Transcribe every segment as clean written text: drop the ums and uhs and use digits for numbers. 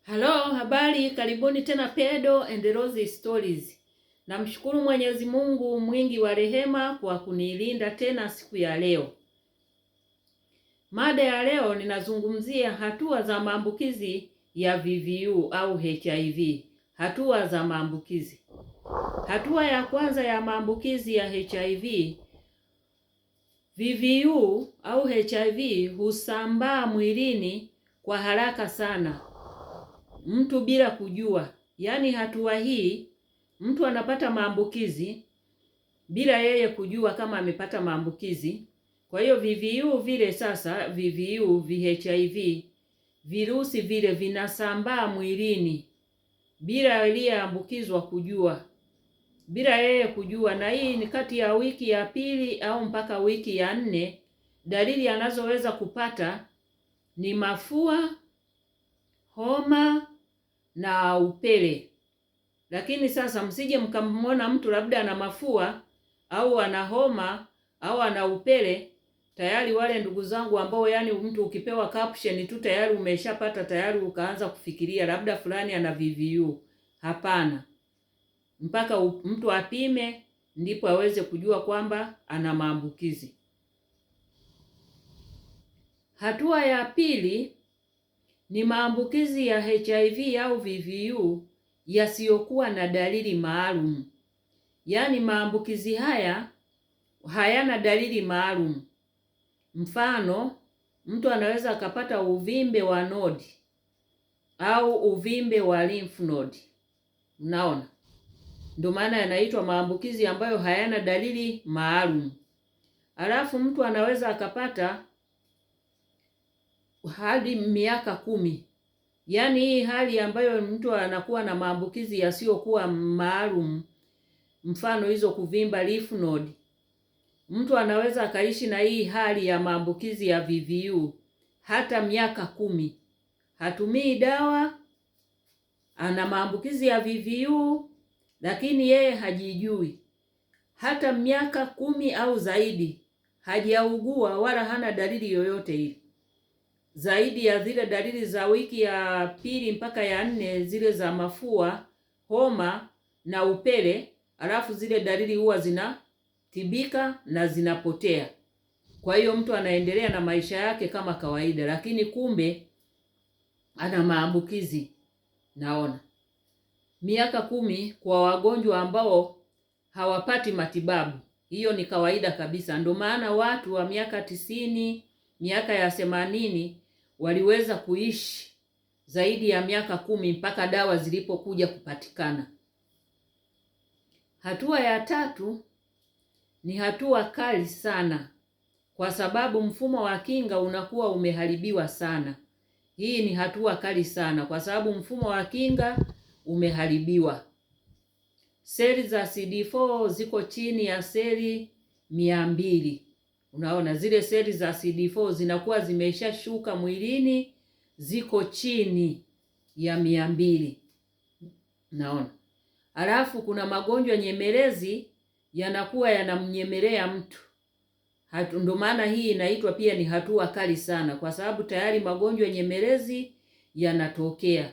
Halo, habari, karibuni tena Pedo and Rose Stories. Namshukuru Mwenyezi Mungu mwingi wa rehema kwa kunilinda tena siku ya leo. Mada ya leo ninazungumzia hatua za maambukizi ya VVU au HIV. Hatua za maambukizi. Hatua ya kwanza ya maambukizi ya HIV, VVU au HIV husambaa mwilini kwa haraka sana, mtu bila kujua. Yaani hatua hii mtu anapata maambukizi bila yeye kujua kama amepata maambukizi. Kwa hiyo VVU vile sasa, VVU, VHIV, virusi vile vinasambaa mwilini bila aliyeambukizwa kujua, bila yeye kujua. Na hii ni kati ya wiki ya pili au mpaka wiki ya 4. Dalili anazoweza kupata ni mafua, homa na upele. Lakini sasa msije mkamwona mtu labda ana mafua au ana homa au ana upele, tayari wale ndugu zangu ambao yani mtu ukipewa caption tu tayari umeshapata, tayari ukaanza kufikiria labda fulani ana VVU. Hapana. Mpaka mtu apime ndipo aweze kujua kwamba ana maambukizi. Hatua ya pili ni maambukizi ya HIV au VVU yasiyokuwa na dalili maalum. Yaani maambukizi haya hayana dalili maalum. Mfano, mtu anaweza akapata uvimbe wa nodi au uvimbe wa lymph node. Unaona? Ndio maana yanaitwa maambukizi ambayo hayana dalili maalum. Alafu mtu anaweza akapata hadi miaka 10. Yaani hii hali ambayo mtu anakuwa na maambukizi yasiyokuwa maalum, mfano hizo kuvimba lymph node, mtu anaweza akaishi na hii hali ya maambukizi ya VVU hata miaka 10. Hatumii dawa, ana maambukizi ya VVU lakini yeye hajijui. Hata miaka 10 au zaidi hajaugua wala hana dalili yoyote ile, zaidi ya zile dalili za wiki ya pili mpaka ya 4, zile za mafua, homa na upele. Alafu zile dalili huwa zinatibika na zinapotea. Kwa hiyo mtu anaendelea na maisha yake kama kawaida, lakini kumbe ana maambukizi. Naona miaka 10 kwa wagonjwa ambao hawapati matibabu, hiyo ni kawaida kabisa. Ndio maana watu wa miaka 90, miaka ya 80 waliweza kuishi zaidi ya miaka 10 mpaka dawa zilipokuja kupatikana. Hatua ya tatu ni hatua kali sana, kwa sababu mfumo wa kinga unakuwa umeharibiwa sana. Hii ni hatua kali sana kwa sababu mfumo wa kinga umeharibiwa. Seli za CD4 ziko chini ya seli 200. Unaona, zile seli za CD4 zinakuwa zimeshashuka mwilini, ziko chini ya 200. Naona. Alafu kuna magonjwa nyemelezi yanakuwa yanamnyemelea mtu. Ndio maana hii inaitwa pia ni hatua kali sana, kwa sababu tayari magonjwa nyemelezi yanatokea.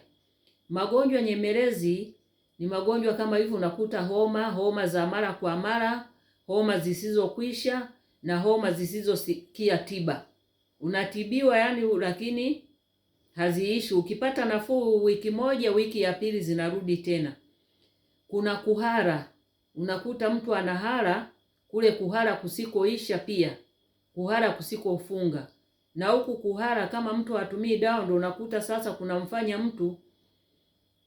Magonjwa nyemelezi ni magonjwa kama hivyo, unakuta homa za mara kwa mara, homa zisizokwisha na homa zisizosikia tiba. Unatibiwa yani, lakini haziishi. Ukipata nafuu wiki moja, wiki ya pili zinarudi tena. Kuna kuhara. Unakuta mtu anahara, kule kuhara kusikoisha pia. Kuhara kusikofunga. Na huku kuhara kama mtu hatumii dawa, ndio unakuta sasa kunamfanya mtu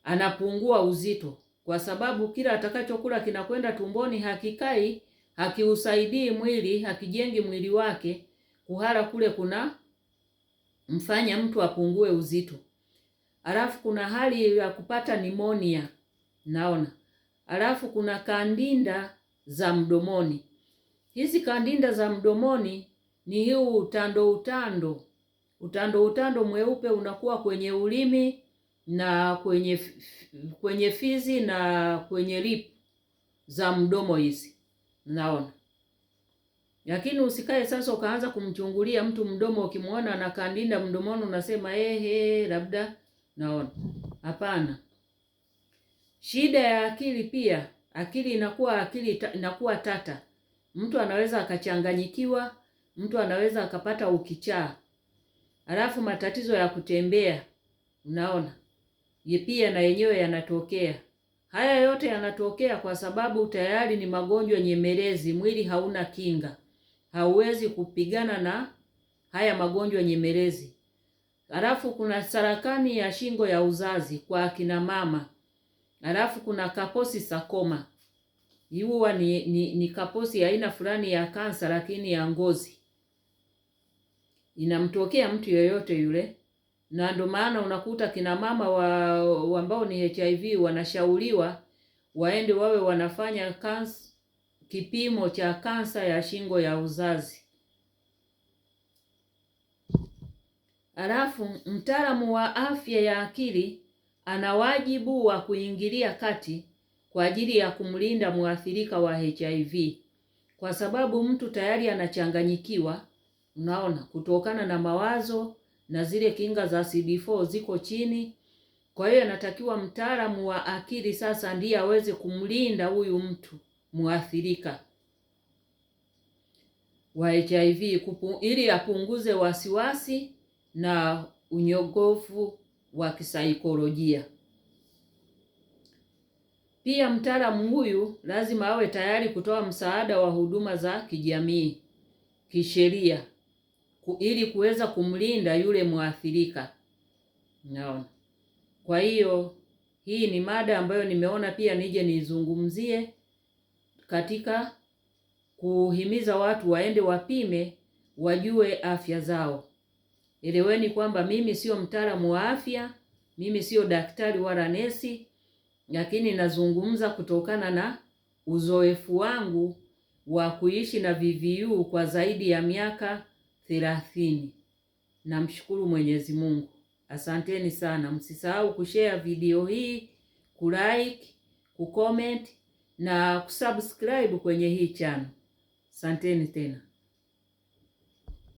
anapungua uzito, kwa sababu kila atakachokula kinakwenda tumboni, hakikai, hakiusaidii mwili, hakijengi mwili wake. Kuhara kule kuna mfanya mtu apungue uzito. Alafu kuna hali ya kupata pneumonia. Naona. Alafu kuna kandinda za mdomoni. Hizi kandinda za mdomoni ni hii utando mweupe unakuwa kwenye ulimi na kwenye fizi na kwenye lip za mdomo hizi. Naona. Lakini usikae sasa ukaanza kumchungulia mtu mdomo, ukimwona ana kandinda mdomoni unasema labda. Naona. Hapana. Shida ya akili pia, akili inakuwa tata. Mtu anaweza akachanganyikiwa, mtu anaweza akapata ukichaa. Halafu matatizo ya kutembea, unaona, pia na yenyewe yanatokea. Haya yote yanatokea kwa sababu tayari ni magonjwa nyemelezi, mwili hauna kinga. Hauwezi kupigana na haya magonjwa nyemelezi. Halafu kuna sarakani ya shingo ya uzazi kwa akina mama. Halafu kuna Kaposi sarcoma. Huwa ni kaposi aina fulani ya kansa lakini ya ngozi. Inamtokea mtu yoyote yule. Na ndio maana unakuta kina mama ambao ni HIV wanashauriwa waende wawe wanafanya kipimo cha kansa ya shingo ya uzazi. Halafu mtaalamu wa afya ya akili ana wajibu wa kuingilia kati kwa ajili ya kumlinda muathirika wa HIV, kwa sababu mtu tayari anachanganyikiwa, unaona, kutokana na mawazo na zile kinga za CD4 ziko chini. Kwa hiyo anatakiwa mtaalamu wa akili sasa ndiye aweze kumlinda huyu mtu muathirika wa HIV ili apunguze wasiwasi na unyogofu wa kisaikolojia. Pia mtaalamu huyu lazima awe tayari kutoa msaada wa huduma za kijamii, kisheria, ili kuweza kumlinda yule muathirika. Naona. Kwa hiyo hii ni mada ambayo nimeona pia nije nizungumzie katika kuhimiza watu waende wapime, wajue afya zao. Eleweni kwamba mimi sio mtaalamu wa afya, mimi sio daktari wala nesi, lakini nazungumza kutokana na uzoefu wangu wa kuishi na VVU kwa zaidi ya miaka 30. Namshukuru Mwenyezi Mungu. Asanteni sana. Msisahau kushare video hii, kulike, kucomment na kusubscribe kwenye hii channel. Asanteni tena.